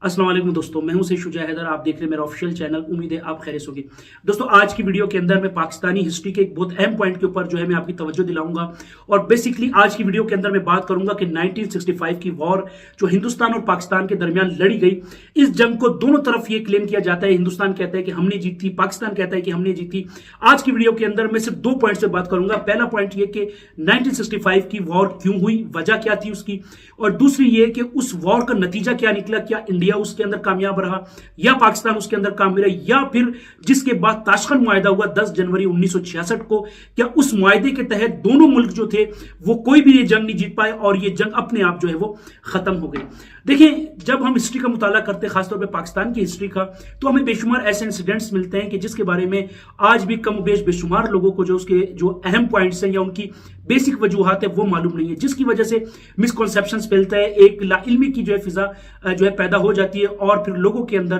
अस्सलाम वालेकुम दोस्तों, मैं हूं सैयद शुजा हैदर। आप देख रहे हैं मेरा ऑफिशियल चैनल। उम्मीद है आप खैरियत होगी। दोस्तों, आज की वीडियो के अंदर मैं पाकिस्तानी हिस्ट्री के एक बहुत अहम पॉइंट के ऊपर मैं आपकी तवज्जो दिलाऊंगा। और बेसिकली आज की वीडियो के अंदर मैं बात करूंगा कि 1965 की वॉर जो हिंदुस्तान और पाकिस्तान के दरमियान लड़ी गई, इस जंग को दोनों तरफ ये क्लेम किया जाता है। हिंदुस्तान कहता है कि हमने जीती, पाकिस्तान कहता है कि हमने जीती। आज की वीडियो के अंदर मैं सिर्फ दो पॉइंट से बात करूंगा। पहला पॉइंट ये कि 1965 की वॉर क्यों हुई, वजह क्या थी उसकी, और दूसरी ये कि उस वॉर का नतीजा क्या निकला। क्या इंडिया उसके अंदर कामयाब रहा या पाकिस्तान उसके अंदर कामयाब रहा, या फिर जिसके बाद ताशकंद मुआहदा हुआ 10 जनवरी 1966 को, क्या उस मुआहदे के तहत दोनों मुल्क जो थे वो कोई भी ये जंग नहीं जीत पाए और ये जंग अपने आप वो खत्म हो गई। देखिए, जब हम हिस्ट्री का मुताला करते हैं, खासतौर पे पाकिस्तान की हिस्ट्री का, तो हमें बेशुमार ऐसे इंसिडेंट्स मिलते हैं कि जिसके बारे में आज भी कम बेशुमार लोगों को उसके जो अहम पॉइंट्स हैं या उनकी बेसिक वजूहात है वो मालूम नहीं है, जिसकी वजह से मिसकॉन्सेप्शंस फैलता है, एक लाइल्मी की फिजा पैदा हो जाती है और फिर लोगों के अंदर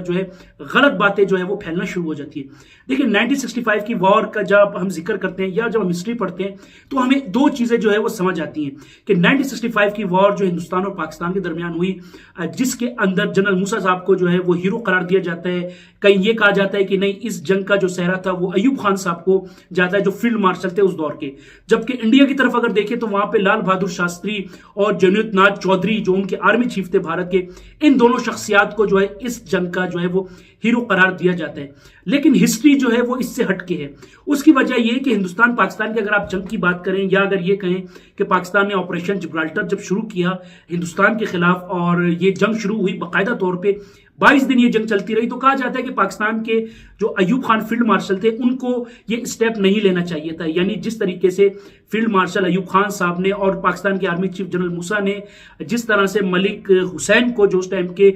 गलत बातें वो फैलना शुरू हो जाती है। देखिए, 1965 की वॉर का जब हम जिक्र करते हैं या जब हम हिस्ट्री पढ़ते हैं तो हमें दो चीजें वो समझ आती हैं कि 1965 की वॉर जो हिंदुस्तान और पाकिस्तान के दरमियान हुई, जिसके अंदर जनरल मूसा साहब को वो हीरो करार दिया जाता है। कहीं ये कहा जाता है कि नहीं, इस जंग का जो सहरा था वो अयूब खान साहब को जाता है, जो फील्ड मार्शल थे उस दौर के। जबकि इंडिया की तरफ अगर देखें तो वहां पे लाल बहादुर शास्त्री और जनयुत नाथ चौधरी जो उनके आर्मी चीफ थे भारत के, इन दोनों शख्सियात को इस जंग का वो हीरो करार दिया जाता है। लेकिन हिस्ट्री वो इससे हटके है। उसकी वजह यह कि हिंदुस्तान पाकिस्तान की अगर आप जंग की बात करें या अगर ये कहें कि पाकिस्तान ने ऑपरेशन जिब्राल्टर जब शुरू किया हिंदुस्तान के खिलाफ और ये जंग शुरू हुई बाकायदा तौर पे 22 दिन ये जंग चलती रही, तो कहा जाता है कि पाकिस्तान के जो अयूब खान फील्ड मार्शल थे उनको ये स्टेप नहीं लेना चाहिए था। यानी जिस तरीके से फील्ड मार्शल अयूब खान साहब ने और पाकिस्तान के आर्मी चीफ जनरल मूसा ने जिस तरह से मलिक हुसैन को, जो उस टाइम के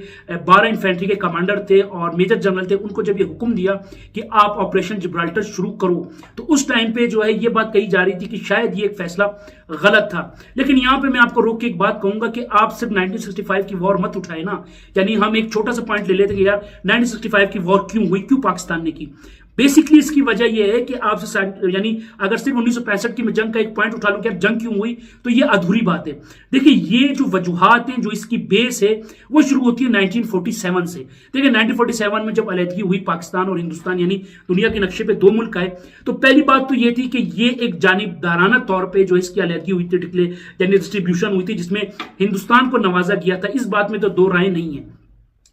12 इन्फेंट्री के कमांडर थे और मेजर जनरल थे, उनको जब ये हुक्म दिया कि आप ऑपरेशन जिब्राल्टर शुरू करो, तो उस टाइम पे ये बात कही जा रही थी कि शायद ये एक फैसला गलत था। लेकिन यहां पे मैं आपको रोक के एक बात कहूंगा कि आप सिर्फ 1965 की वॉर मत उठाए ना। यानी हम एक छोटा सा पॉइंट ले लेते कि यार 1965 की वॉर क्यों हुई, क्यों पाकिस्तान ने की। बेसिकली इसकी वजह यह है कि आपसे यानी अगर सिर्फ 1965 की मैं जंग का एक पॉइंट उठा लूं कि जंग क्यों हुई, तो ये अधूरी बात है। देखिए, ये जो वजूहात हैं, जो इसकी बेस है, वो शुरू होती है 1947 से। देखिए, 1947 में जब अलहदगी हुई पाकिस्तान और हिंदुस्तान यानी दुनिया के नक्शे पे दो मुल्क आए, तो पहली बात तो ये थी कि ये एक जानिबदाराना तौर पे इसकी अलहदगी हुई थी, यानी डिस्ट्रीब्यूशन हुई थी, जिसमें हिंदुस्तान को नवाजा गया था। इस बात में तो दो राय नहीं है।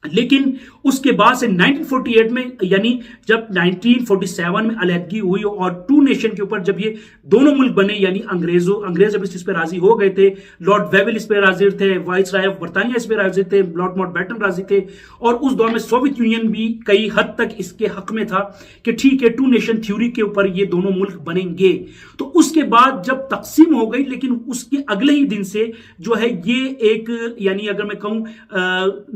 लेकिन उसके बाद से 1948 में, यानी जब 1947 में अलहदगी हुई और टू नेशन के ऊपर जब ये दोनों मुल्क बने, यानी अंग्रेज अब इस पे राजी हो गए थे, लॉर्ड वेवेल इस पे राजी थे, वाइसराय ऑफ बर्तानिया इस पे राजी थे, लॉर्ड माउंटबेटन राजी थे, और उस दौर में सोवियत यूनियन भी कई हद तक इसके हक में था कि ठीक है, टू नेशन थ्योरी के ऊपर ये दोनों मुल्क बनेंगे। तो उसके बाद जब तकसीम हो गई, लेकिन उसके अगले ही दिन से ये एक, यानी अगर मैं कहूं,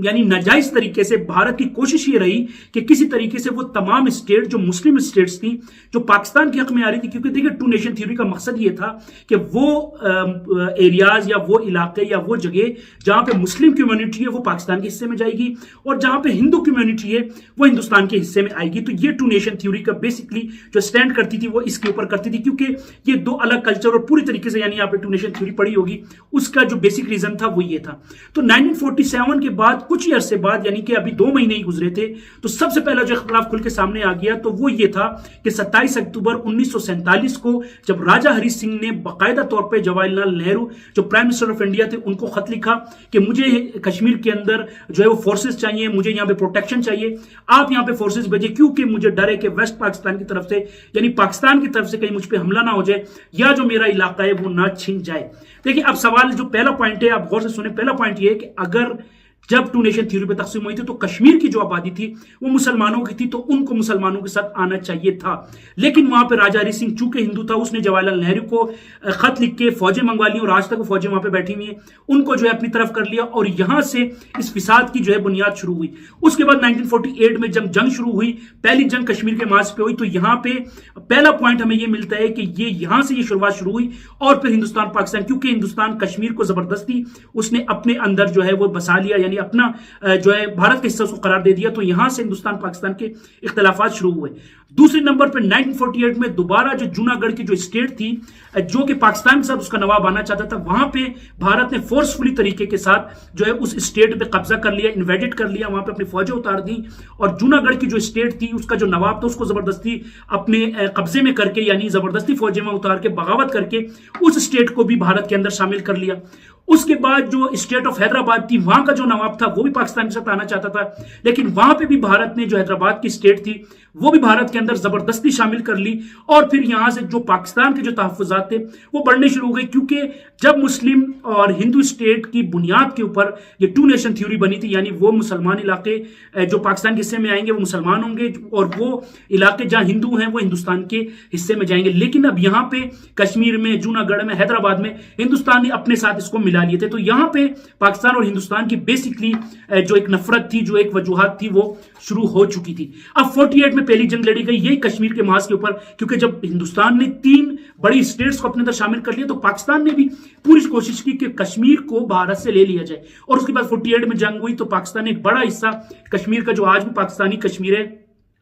यानी नाजायज तरीके से भारत की कोशिश ये रही कि किसी तरीके से वो तमाम स्टेट जो मुस्लिम स्टेट्स थी, जो पाकिस्तान के हक में आ रही थी, क्योंकि देखिए टू नेशन थ्योरी का मकसद ये था कि वो एरियाज या वो इलाके या वो जगह जहां पे मुस्लिम कम्युनिटी है वो पाकिस्तान के हिस्से में जाएगी और जहां पे हिंदू कम्युनिटी है वो हिंदुस्तान के हिस्से में आएगी। तो ये टू नेशन थ्योरी का बेसिकली जो स्टैंड करती थी वो इसके ऊपर करती थी, क्योंकि ये दो अलग कल्चर और पूरी तरीके से, यानी आपने टू नेशन थ्योरी पढ़ी होगी, उसका जो बेसिक रीजन था वो ये था। तो 1947 के बाद कुछ ही अरसे बाद, यानी कि अभी 2 महीने ही गुजरे थे, तो सबसे पहला जो इख्तिलाफ खुल के सामने आ गया तो वो ये था कि 27 अक्टूबर 1947 को जब राजा हरि सिंह ने बाकायदा तौर पे जवाहरलाल नेहरू जो प्राइम मिनिस्टर ऑफ इंडिया थे उनको खत लिखा कि मुझे कश्मीर के अंदर वो फोर्सेस चाहिए, मुझे यहां पे प्रोटेक्शन चाहिए, आप यहां पे फोर्सेस भेजिए, क्योंकि मुझे डर है कि वेस्ट पाकिस्तान की तरफ से, यानी पाकिस्तान की तरफ से कहीं मुझ पर हमला ना हो जाए या जो मेरा इलाका है वो ना छिन जाए। देखिए, अब सवाल जो पहला पॉइंट है, आप गौर से सुने, पहला पॉइंट ये है कि अगर जब टू नेशन थ्योरी पे तकसीम हुई थी तो कश्मीर की जो आबादी थी वो मुसलमानों की थी, तो उनको मुसलमानों के साथ आना चाहिए था। लेकिन वहां पे राजा हरि सिंह चूंकि हिंदू था, उसने जवाहरलाल नेहरू को खत लिख के फौजें मंगवा ली और आज तक वो फौजें वहां पे बैठी हुई हैं, उनको अपनी तरफ कर लिया और यहां से इस फिसाद की बुनियाद शुरू हुई। उसके बाद 1948 में जब जंग शुरू हुई, पहली जंग कश्मीर के मार्च पे हुई, तो यहां पे पहला पॉइंट हमें ये मिलता है कि ये यहां से शुरुआत शुरू हुई और फिर हिंदुस्तान पाकिस्तान, क्योंकि हिंदुस्तान कश्मीर को जबरदस्ती उसने अपने अंदर वो बसा लिया, यानी अपना जो है भारत का हिस्सा उसको करार दे दिया। तो यहां से हिंदुस्तान पाकिस्तान के इख्तलाफात शुरू हुए। दूसरे नंबर पर 1948 में दोबारा जो जूनागढ़ की जो स्टेट थी, जो कि पाकिस्तान के साथ उसका नवाब आना चाहता था, वहां पे भारत ने फोर्सफुली तरीके के साथ जो है उस स्टेट पे कब्जा कर लिया, इन्वेडेड कर लिया, वहां पे अपनी फौजें उतार दी और जूनागढ़ की जो स्टेट थी उसका जो नवाब था उसको जबरदस्ती अपने कब्जे में करके, यानी जबरदस्ती फौजें में उतार के बगावत करके उस स्टेट को भी भारत के अंदर शामिल कर लिया। उसके बाद जो स्टेट ऑफ हैदराबाद थी, वहां का जो नवाब था वो भी पाकिस्तान के साथ आना चाहता था, लेकिन वहां पे भी भारत ने जो हैदराबाद की स्टेट थी वो भी भारत के अंदर जबरदस्ती शामिल कर ली। और फिर यहां से जो पाकिस्तान के जो तहफ्फुजात थे वो बढ़ने शुरू हो गए, क्योंकि जब मुस्लिम और हिंदू स्टेट की बुनियाद के ऊपर ये टू नेशन थ्योरी बनी थी, यानी वो मुसलमान इलाके जो पाकिस्तान के हिस्से में आएंगे वो मुसलमान होंगे और वो इलाके जहां हिंदू हैं वो हिंदुस्तान के हिस्से में जाएंगे। लेकिन अब यहां पे कश्मीर में, जूनागढ़ में, हैदराबाद में हिंदुस्तान ने अपने साथ इसको मिला लिए थे। तो यहां पे पाकिस्तान और हिंदुस्तान की बेसिकली जो एक नफरत थी, जो एक वजूहात थी, वो शुरू हो चुकी थी। अब 48 में पहली जंग लड़ी गई यही कश्मीर के महाज के ऊपर, क्योंकि जब हिंदुस्तान ने 3 बड़ी स्टेट्स को अपने अंदर शामिल कर लिया तो पाकिस्तान ने भी पूरी कोशिश की कि कश्मीर को भारत से ले लिया जाए। और उसके बाद 48 में जंग हुई तो पाकिस्तान ने एक बड़ा हिस्सा कश्मीर का, जो आज भी पाकिस्तानी कश्मीर है,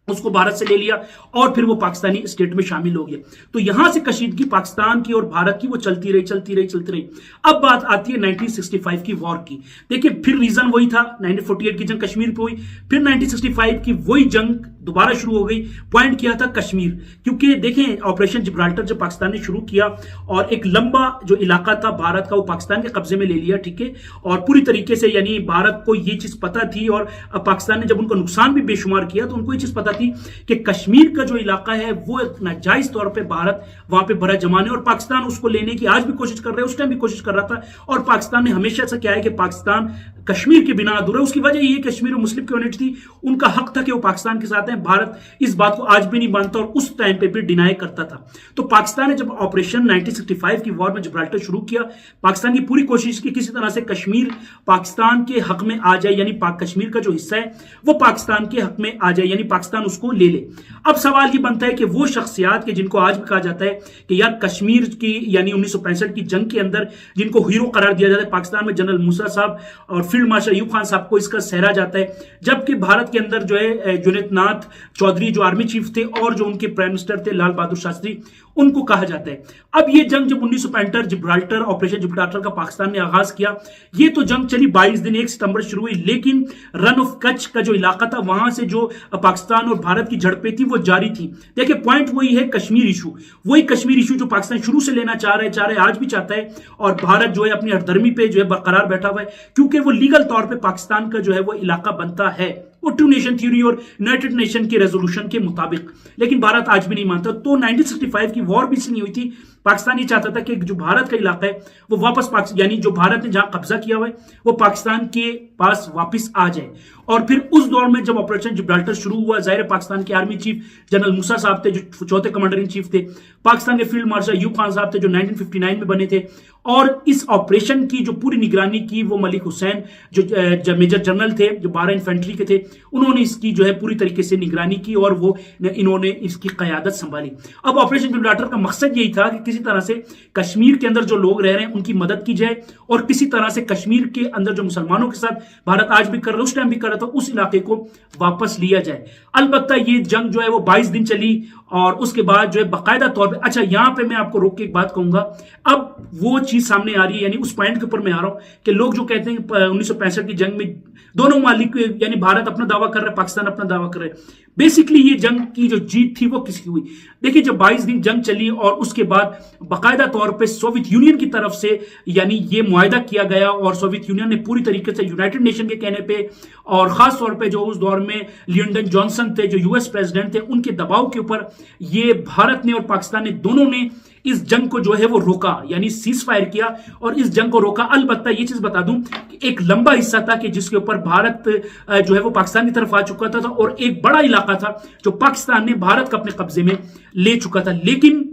उसको भारत से ले लिया और फिर वो पाकिस्तानी स्टेट में शामिल हो गया। तो यहां से कशीदगी पाकिस्तान की और भारत की वो चलती रही। अब बात आती है 1965 की वॉर की। देखिए, फिर रीजन वही था, 1948 की जंग कश्मीर पे हुई, फिर 1965 की वही जंग दोबारा शुरू हो गई। पॉइंट किया था कश्मीर, क्योंकि देखें ऑपरेशन जिब्राल्टर जब पाकिस्तान ने शुरू किया और एक लंबा जो इलाका था भारत का वो पाकिस्तान के कब्जे में ले लिया, ठीक है, और पूरी तरीके से, यानी भारत को ये चीज पता थी और पाकिस्तान ने जब उनको नुकसान भी बेशुमार किया तो उनको ये चीज पता थी कि कश्मीर का जो इलाका है वो नाजायज तौर पे भारत वहां पे बड़ा जमाने और पाकिस्तान उसको लेने की आज भी कोशिश कर रहे हैं, उस टाइम भी कोशिश कर रहा था। और पाकिस्तान ने हमेशा से क्या है कि पाकिस्तान कश्मीर के बिना अधूरा है। उसकी वजह ये कश्मीर और मुस्लिम कम्युनिटी थी, उनका हक था कि वो पाकिस्तान के साथ हैं। भारत इस बात को आज भी नहीं मानता और उस टाइम पे भी डिनाई करता था। तो पाकिस्तान ने जब ऑपरेशन 1965 की वॉर में जिब्राल्टर शुरू किया, पाकिस्तान की पूरी कोशिश की किसी तरह से कश्मीर पाकिस्तान के हक में आ जाए, यानी कश्मीर का जो हिस्सा है वो पाकिस्तान के हक में आ जाए, यानी पाकिस्तान उसको ले ले। अब सवाल ये बनता है कि वो शख्सियात के जिनको आज भी कहा जाता है कि यार कश्मीर की, यानी 1965 की जंग के अंदर जिनको हीरो करार दिया जाता है पाकिस्तान में, जनरल मूसा साहब और फील्ड मार्शल अयूब खान साहब को इसका सहरा जाता है, जबकि भारत के अंदर जो है जुनेद नाथ चौधरी जो आर्मी चीफ थे और जो उनके प्राइम मिनिस्टर थे लाल बहादुर शास्त्री, उनको कहा जाता है। अब ये जंग जब 1965 जिब्राल्टर, ऑपरेशन जिब्राल्टर का पाकिस्तान ने आगाज किया, ये तो जंग चली 22 दिन, 1 सितंबर शुरू हुई, लेकिन रन ऑफ कच्छ का जो इलाका था वहां से जो पाकिस्तान और भारत की झड़पें थी वो जारी थी। देखिए पॉइंट वही है, कश्मीर इशू, वही कश्मीर इशू जो पाकिस्तान शुरू से लेना चाह रहे आज भी चाहता है, और भारत जो है अपनी हरदर्मी पे जो है बरकरार बैठा हुआ है, क्योंकि वो लीगल तौर पे पाकिस्तान का जो है वो इलाका बनता है वो टू नेशन थ्योरी और यूनाइटेड नेशन के रेजोल्यूशन के मुताबिक, लेकिन भारत आज भी नहीं मानता। तो 1965 की वॉर भी इसलिए हुई थी, पाकिस्तान ये चाहता था कि जो भारत का इलाका है वो वापस यानी जो भारत ने जहां कब्जा किया हुआ है वो पाकिस्तान के पास वापस आ जाए। और फिर उस दौर में जब ऑपरेशन जिब्राल्टर शुरू हुआ, जाहिर पाकिस्तान के आर्मी चीफ जनरल मूसा साहब थे जो चौथे कमांडर इन चीफ थे, पाकिस्तान के फील्ड मार्शल अयूब खान साहब थे जो 1959 में बने थे, और इस ऑपरेशन की जो पूरी निगरानी की वो मलिक हुसैन जो मेजर जनरल थे जो 12 इन्फेंट्री के थे, उन्होंने इसकी जो है पूरी तरीके से निगरानी की और वो इन्होंने इसकी क़यादत संभाली। अब ऑपरेशन जिब्राल्टर का मकसद यही था कि किसी तरह से कश्मीर के अंदर जो लोग रह रहे हैं उनकी मदद की जाए, और किसी तरह से कश्मीर के अंदर जो मुसलमानों के साथ भारत आज भी कर रहा है, उस टाइम भी कर रहा था, उस इलाके को वापस लिया जाए। अलबत्ता ये जंग जो है वो 22 दिन चली और उसके बाद जो है बाकायदा तौर पे, अच्छा यहां पे मैं आपको रोक के एक बात कहूंगा, अब वो चीज सामने आ रही है, यानी उस पॉइंट के ऊपर मैं आ रहा हूं कि लोग जो कहते हैं 1965 की जंग में दोनों मालिक, यानी भारत अपना दावा कर रहा है, पाकिस्तान अपना दावा कर रहा है, बेसिकली ये जंग की जो जीत थी वो किसकी हुई? देखिए जब 22 दिन जंग चली और उसके बाद बाकायदा तौर पे सोवियत यूनियन की तरफ से यानी ये मुआहदा किया गया, और सोवियत यूनियन ने पूरी तरीके से यूनाइटेड नेशन के कहने पे और खास तौर पे जो उस दौर में लियोन्डन जॉनसन थे जो यूएस प्रेसिडेंट थे, उनके दबाव के ऊपर ये भारत ने और पाकिस्तान ने दोनों ने इस जंग को जो है वो रोका, यानी सीज फायर किया और इस जंग को रोका। अलबत्ता ये चीज बता दूं कि एक लंबा हिस्सा था कि जिसके ऊपर भारत जो है वो पाकिस्तान की तरफ आ चुका था और एक बड़ा इलाका था जो पाकिस्तान ने भारत का अपने कब्जे में ले चुका था। लेकिन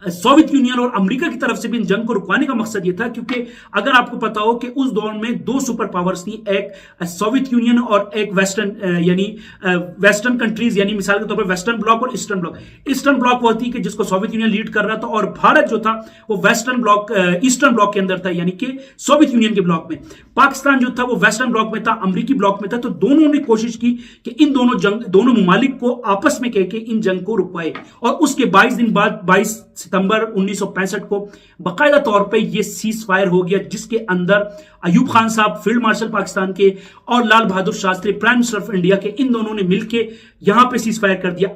सोवियत यूनियन और अमेरिका की तरफ से भी इन जंग को रुकवाने का मकसद यह था, क्योंकि अगर आपको पता हो कि उस दौर में दो सुपर पावर्स थी, एक सोवियत यूनियन और एक वेस्टर्न यानी वेस्टर्न कंट्रीज, यानी मिसाल के तौर पर वेस्टर्न ब्लॉक और ईस्टर्न ब्लॉक। ईस्टर्न ब्लॉक वो थी कि जिसको सोवियत यूनियन लीड कर रहा था, और भारत जो था वो वेस्टर्न ब्लॉक ईस्टर्न ब्लॉक के अंदर था, यानी कि सोवियत यूनियन के ब्लॉक में। पाकिस्तान जो था वो वेस्टर्न ब्लॉक में था, अमेरिकी ब्लॉक में था। तो दोनों ने कोशिश की कि इन दोनों ममालिक को आपस में कहकर इन जंग को रुकवाए, और उसके 22 दिन बाद 22 सितंबर 1965 को बाकायदा तौर पे ये सीज फायर हो गया, जिसके अंदर अयूब खान साहब फील्ड मार्शल पाकिस्तान के और Lal Bahadur Shastri prime minister of India के, इन दोनों ने मिलकर यहां पे सीज फायर कर दिया।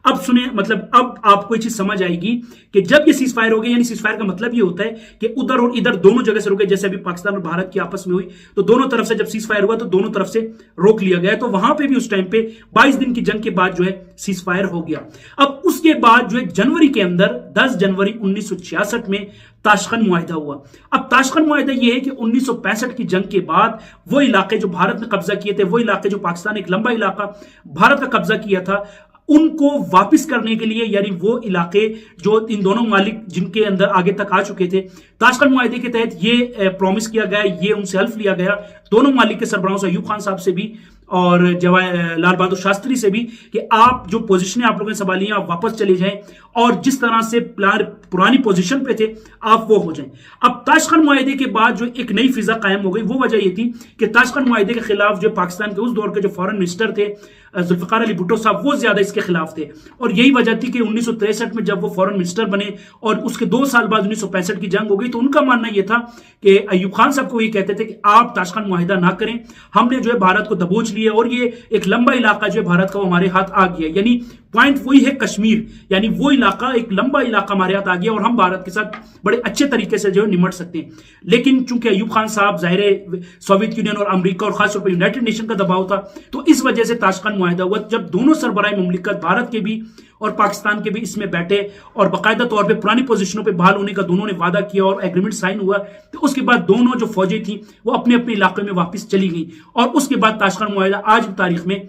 अब सुने, मतलब अब आपको ये चीज समझ आएगी कि जब ये सीज फायर हो गया, यानी सीज फायर का मतलब ये होता है कि उधर और इधर दोनों जगह से रुके। जैसे अभी पाकिस्तान और भारत की आपस में हुई, तो दोनों तरफ से जब सीज फायर हुआ तो दोनों तरफ से रोक लिया गया। तो वहां पे भी उस टाइम पे 22 दिन की जंग के बाद जो है सीज फायर हो गया। अब उसके बाद जो है जनवरी के अंदर 10 जनवरी 1966 में ताशकंद मुआहिदा हुआ। अब ताशकंद मुआहिदा यह है कि 1965 की जंग के बाद वो इलाके जो भारत ने कब्जा किए थे, वो इलाके जो पाकिस्तान एक लंबा इलाका भारत का कब्जा किया था, उनको वापस करने के लिए, यानी वो इलाके जो इन दोनों मालिक जिनके अंदर आगे तक आ चुके थे, ताशकंद मुआहिदे के तहत ये प्रॉमिस किया गया, ये उनसे हल्फ लिया गया दोनों मालिक के सरबराहों से, अयूब खान साहब से भी और लाल बहादुर शास्त्री से भी, कि आप जो पोजीशन आप लोगों ने संभाली है आप वापस चले जाएं, और जिस तरह से पुरानी पोजीशन पे थे आप वो हो जाएं। अब ताशकंद मुआहिदे के बाद जो एक नई फिजा कायम हो गई, वो वजह ये थी कि ताशकंद मुआहिदे के खिलाफ जो पाकिस्तान के उस दौर के जो फॉरेन मिनिस्टर थे जुल्फिकार अली भुट्टो साहब, वो ज्यादा इसके खिलाफ थे। और यही वजह थी कि 1963 में जब वो फॉरेन मिनिस्टर बने और उसके 2 साल बाद 1965 की जंग हो गई, तो उनका मानना यह था कि अयूब खान साहब को ये कहते थे कि आप ताशकंद मुआहिदा ना करें, हमने जो है भारत को दबोच लिया और ये एक लंबा इलाका जो है भारत का वो हमारे हाथ आ गया। यानी पॉइंट वही है कश्मीर, यानी वो इलाका एक लंबा इलाका हमारे हाथ आ गया और हम भारत के साथ बड़े अच्छे तरीके से जो है निमट सकते हैं। लेकिन चूंकि अयूब खान साहब जाहिर सोवियत यूनियन और अमेरिका और खासतौर पर यूनाइटेड नेशन का दबाव था, तो इस वजह से ताशकंद मुआहिदा हुआ, जब दोनों सरबराह मुमलिकत भारत के भी और पाकिस्तान के भी इसमें बैठे और बाकायदा तौर पे पुरानी पोजीशनों पे बहाल होने का दोनों ने वादा किया और एग्रीमेंट साइन हुआ। तो उसके बाद दोनों जो फौजें थी वो अपने अपने इलाके में वापस चली गई, और उसके बाद ताशकंद मुआहिदा आज की तारीख में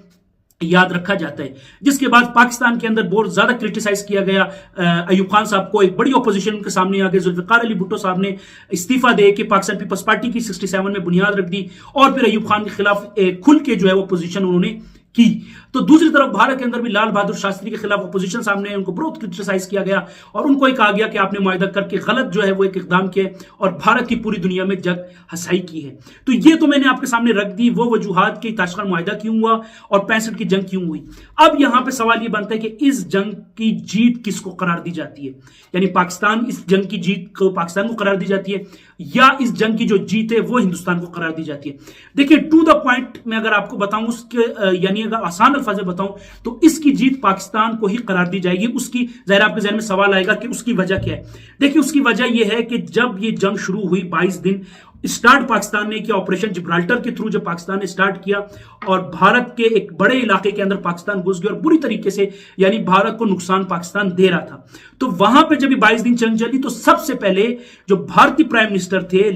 याद रखा जाता है। जिसके बाद पाकिस्तान के अंदर बहुत ज्यादा क्रिटिसाइज किया गया अयूब खान साहब को, एक बड़ी ऑपोजिशन के सामने आ गई, जुल्फिकार अली भुट्टो साहब ने इस्तीफा दे के पाकिस्तान पीपल्स पार्टी की 67 में बुनियाद रख दी, और फिर अयूब खान के खिलाफ खुल के जो है वो पोजीशन उन्होंने की। तो दूसरी तरफ भारत के अंदर भी लाल बहादुर शास्त्री के खिलाफ अपोजिशन सामने, उनको बहुत क्रिटिसाइज किया गया और उनको एक कहा गया कि आपने मुआहिदा करके गलत जो है वो एक इकदाम किया और भारत की पूरी दुनिया में जग हंसाई की है। तो ये तो मैंने आपके सामने रख दी वो वजूहात कि ताशकंद मुआहिदा क्यों हुआ और 65 की जंग क्यों हुई। अब यहां पे सवाल ये बनता है कि इस जंग की जीत किसको करार दी जाती है, यानी पाकिस्तान इस जंग की जीत को पाकिस्तान को करार दी जाती है या इस जंग की जो जीत है वो हिंदुस्तान को करार दी जाती है। देखिए टू द पॉइंट में अगर आपको बताऊं उसके यानी अगर आसान अल्फाज में बताऊं तो इसकी जीत पाकिस्तान को ही करार दी जाएगी। उसकी जाहिर आपके जहन में सवाल आएगा कि उसकी वजह क्या है। देखिए उसकी वजह यह है कि जब ये जंग शुरू हुई 22 दिन स्टार्ट पाकिस्तान ने किया, ऑपरेशन जिब्राल्टर के थ्रू जब पाकिस्तान ने स्टार्ट किया और भारत के एक बड़े इलाके के अंदर पाकिस्तान घुस गया और बुरी तरीके से यानी भारत को नुकसान पाकिस्तान दे रहा था। तो वहां पे जब 22 दिन जंग चली तो सबसे पहले जो भारतीय प्राइम मिनिस्टर थे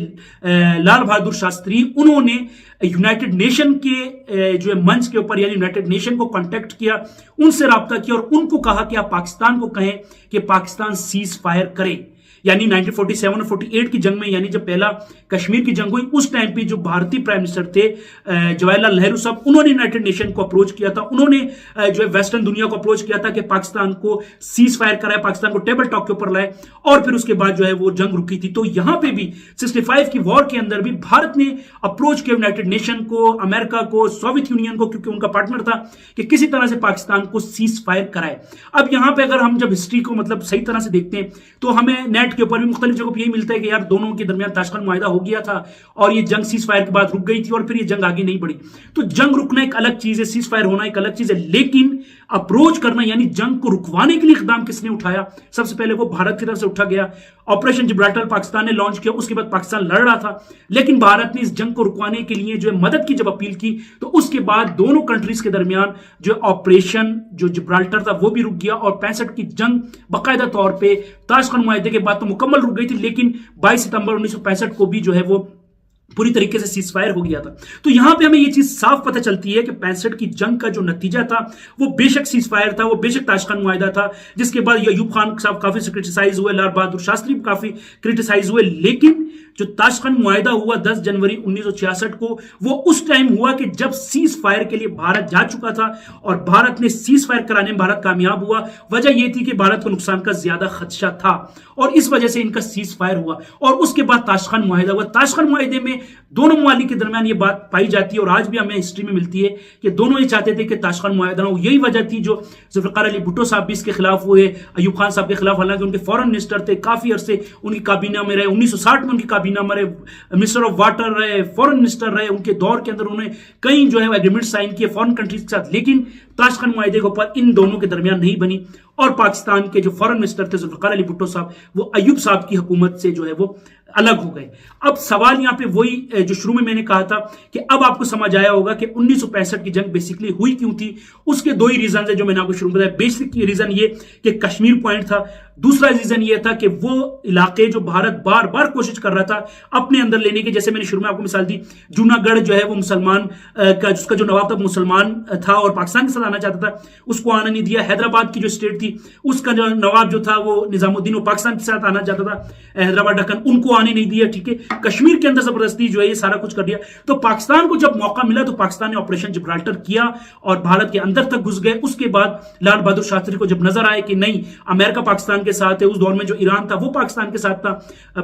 लाल बहादुर शास्त्री, उन्होंने यूनाइटेड नेशन के जो मंच के ऊपर यानी यूनाइटेड नेशन को कांटेक्ट किया, उनसे राब्ता किया और उनको कहा कि आप पाकिस्तान को कहें कि पाकिस्तान सीज फायर करे। यानी 1947 और 48 की जंग में यानी जब पहला कश्मीर की जंग हुई उस टाइम पे जो भारतीय प्राइम मिनिस्टर थे जवाहरलाल नेहरू साहब, उन्होंने यूनाइटेड नेशन को अप्रोच किया था, उन्होंने जो है वेस्टर्न दुनिया को अप्रोच किया था कि पाकिस्तान को सीज फायर कराए, पाकिस्तान को टेबल टॉक के ऊपर लाए और फिर उसके बाद जो है वो जंग रुकी थी। तो यहां पे भी 65 की वॉर के अंदर भी भारत ने अप्रोच किया यूनाइटेड नेशन को, अमेरिका को, सोवियत यूनियन को, क्योंकि उनका पार्टनर था, कि किसी तरह से पाकिस्तान को सीज फायर कराए। अब यहां पर अगर हम जब हिस्ट्री को मतलब सही तरह से देखते हैं तो हमें नेट के ऊपर भी मुख्तलिफ जगहों पर यही मिलता है कि यार दोनों के दरमियान ताशकंद मुआहिदा हो गया था और ये जंग सीज फायर के बाद रुक गई थी और फिर ये जंग आगे नहीं बढ़ी। तो जंग रुकना एक अलग चीज है, सीज फायर होना एक अलग चीज है, लेकिन अप्रोच करना यानी जंग को रुकवाने के लिए इकदाम किसने उठाया? सबसे पहले वो भारत की तरफ से उठा गया। ऑपरेशन जिब्राल्टर पाकिस्तान ने लॉन्च किया, उसके बाद पाकिस्तान लड़ रहा था, लेकिन भारत ने इस जंग को रुकवाने के लिए जो है मदद की जब अपील की तो उसके बाद दोनों कंट्रीज के दरमियान जो ऑपरेशन जो जिब्राल्टर था वो भी रुक गया और 65 की जंग बाकायदा तौर पर ताशकंद मुआहिदे के बाद तो मुकम्मल रुक गई थी, लेकिन 22 सितंबर 1965 को भी जो है वो पूरी तरीके से सीज फायर हो गया था। तो यहां पे हमें ये चीज साफ पता चलती है कि 65 की जंग का जो नतीजा था वो बेशक सीज फायर था, वो बेशक ताशकंद मुआहिदा था, जिसके बाद अयूब खान साहब काफी क्रिटिसाइज हुए, लाल बहादुर शास्त्री भी काफी क्रिटिसाइज हुए, लेकिन जो ताशकंद मुआहिदा हुआ 10 जनवरी 1966 को, वो उस टाइम हुआ कि जब सीज फायर के लिए भारत जा चुका था और भारत ने सीज फायर कराने में भारत कामयाब हुआ। वजह यह थी कि भारत को नुकसान का ज्यादा खदशा था और इस वजह से इनका सीज फायर हुआ और उसके बाद ताशकंद मुआहिदा हुआ। ताशकंद मुआहिदे में दोनों ममालिक के दरमियान यह बात पाई जाती है और आज भी हमें हिस्ट्री में मिलती है कि दोनों ये चाहते थे कि ताशकंद मुआहिदा हो। यही वजह थी जो जुल्फिकार अली भुट्टो साहब भी इसके खिलाफ हुए, अयूब खान साहब के खिलाफ, हालांकि उनके फॉरेन मिनिस्टर थे, काफी अरसे उनकी काबीना में रहे, 1960 में उनकी काबीना में रहे, मिनिस्टर ऑफ वाटर रहे, फॉरेन मिनिस्टर रहे, उनके दौर के अंदर उन्होंने कई जो है एग्रीमेंट साइन किए फॉरेन कंट्रीज के साथ, लेकिन ताशकंद मुआहिदे के ऊपर इन दोनों के दरमियान नहीं बनी और पाकिस्तान के जो फॉरेन मिनिस्टर थे जुल्फिकार अली भुट्टो साहब, वो अयूब साहब की हुकूमत से जो है वो अलग हो गए। अब सवाल यहां पे वही जो शुरू में मैंने कहा था कि अब आपको समझ आया होगा कि 1965 की जंग बेसिकली हुई क्यों थी। उसके दो ही रीजन है जो मैंने आपको शुरू में बताया। बेसिक रीजन ये कि कश्मीर पॉइंट था, दूसरा रीजन ये था कि वो इलाके जो भारत बार बार कोशिश कर रहा था अपने अंदर लेने की, जैसे मैंने शुरू में आपको मिसाल दी, जूनागढ़ जो है वो मुसलमान का, जिसका जो नवाब था मुसलमान था और पाकिस्तान के साथ आना चाहता था, उसको आना नहीं दिया। हैदराबाद की जो स्टेट थी उसका जो नवाब जो था वो निजामुद्दीन, वो पाकिस्तान के साथ आना चाहता था, हैदराबाद दक्कन, उनको आने नहीं दिया। ठीक है, कश्मीर के अंदर जबरदस्ती जो है ये सारा कुछ कर दिया। तो पाकिस्तान को जब मौका मिला तो पाकिस्तान ने ऑपरेशन जिब्राल्टर किया और भारत के अंदर तक घुस गए। उसके बाद लाल बहादुर शास्त्री को जब नजर आए कि नहीं, अमेरिका पाकिस्तान के साथ है, उस दौर में जो ईरान था वो पाकिस्तान के साथ था,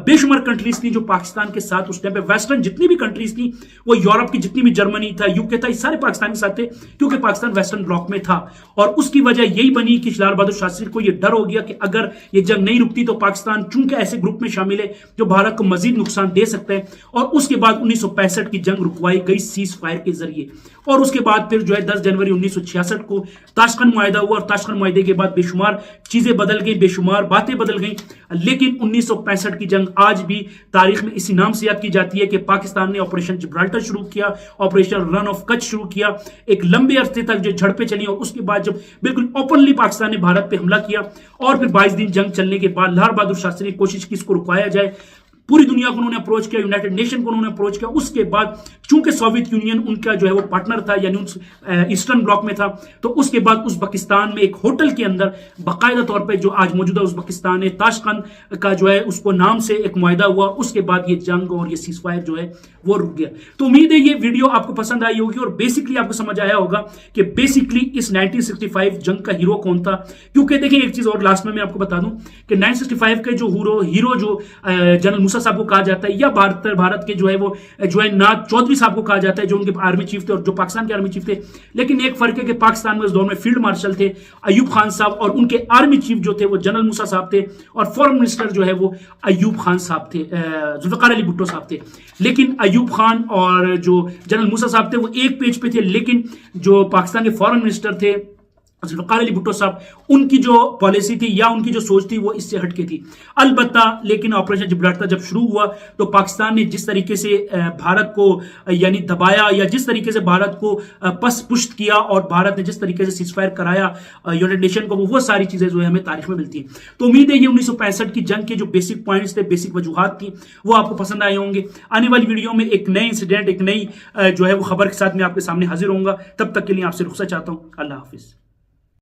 बेशुमार कंट्रीज थी जो पाकिस्तान के साथ उस टाइम पे, वेस्टर्न जितनी भी कंट्रीज थी, वो यूरोप की जितनी भी, जर्मनी था, यूके था, ये सारे पाकिस्तान के साथ थे क्योंकि पाकिस्तान वेस्टर्न ब्लॉक में था। और उसकी वजह यही बनी कि लाल बहादुर शास्त्री को यह डर हो गया कि अगर ये जंग नहीं रुकती तो पाकिस्तान चूंकि ऐसे ग्रुप में शामिल है जो भारत को मजीद नुकसान दे सकते हैं। और उसके बाद 1965 की जंग रुकवाई गई सीज फायर के जरिए और उसके बाद फिर जो है 10 जनवरी 1966 को ताशकंद मुआहिदा हुआ और ताशकंद मुआहिदे के बाद बेशुमार चीजें बदल गई, बेशुमार बातें बदल गई। लेकिन 1965 की जंग आज भी तारीख में इसी नाम से याद की जाती है कि पाकिस्तान ने ऑपरेशन जिब्राल्टर शुरू किया, ऑपरेशन रन ऑफ कच्छ शुरू किया, एक लंबे अरसे तक जो झड़पें चली और उसके बाद जब बिल्कुल ओपनली पाकिस्तान ने भारत पे हमला किया और फिर 22 दिन जंग चलने के बाद लाल बहादुर शास्त्री ने कोशिश की इसको रुकवाया जाए। पूरी दुनिया को उन्होंने अप्रोच किया, यूनाइटेड नेशन को उन्होंने अप्रोच किया। उसके बाद चूंकि सोवियत यूनियन उनका जो है वो पार्टनर था, यानी ईस्टर्न ब्लॉक में था, तो उसके बाद उज़्बेकिस्तान में एक होटल के अंदर बाकायदा तौर पे जो आज मौजूदा उज़्बेकिस्तान है, ताशकंद का जो है उसको नाम से एक मुआहिदा हुआ। उसके बाद ये जंग और ये सीज फायर जो है वो रुक गया। तो उम्मीद है ये वीडियो आपको पसंद आई होगी और बेसिकली आपको समझ आया होगा कि बेसिकली इस 1965 जंग का हीरो कौन था। क्योंकि देखिए एक चीज और लास्ट में मैं आपको बता दूं कि 1965 के जो हीरो जो जनरल मूसा साहब को कहा जाता है या भारत के जो है नाथ चौधरी साहब को कहा जाता है, जो उनके आर्मी चीफ थे और जो पाकिस्तान के आर्मी चीफ थे। लेकिन एक फर्क है कि पाकिस्तान में उस दौर में फील्ड मार्शल थे अयूब खान साहब और उनके आर्मी चीफ जो थे वो जनरल मूसा साहब थे और फॉरेन मिनिस्टर जो है वो अयूब खान साहब थे, जुल्फिकार अली भुट्टो साहब थे। लेकिन अयूब खान और जो जनरल मूसा साहब थे वो एक पेज पे थे, लेकिन जो पाकिस्तान के फॉरेन मिनिस्टर थे जुल्फिकार अली भुट्टो साहब, उनकी जो पॉलिसी थी या उनकी जो सोच थी वो इससे हटके थी। अलबत्ता लेकिन ऑपरेशन जिब्राल्टर जब शुरू हुआ तो पाकिस्तान ने जिस तरीके से भारत को यानी दबाया या जिस तरीके से भारत को पुष्ट किया और भारत ने जिस तरीके से सीजफायर कराया यूनाइटेड नेशन को, वो सारी चीजें जो है हमें तारीख में मिलती हैं। तो उम्मीद है ये 1965 की जंग के जो बेसिक पॉइंट्स थे, बेसिक वजूहात थी, वो आपको पसंद आए होंगे। आने वाली वीडियो में एक नए इंसिडेंट, एक नई जो है वो खबर के साथ मैं आपके सामने हाजिर होऊंगा। तब तक के लिए आपसे रुखसत चाहता हूं। अल्लाह हाफिज।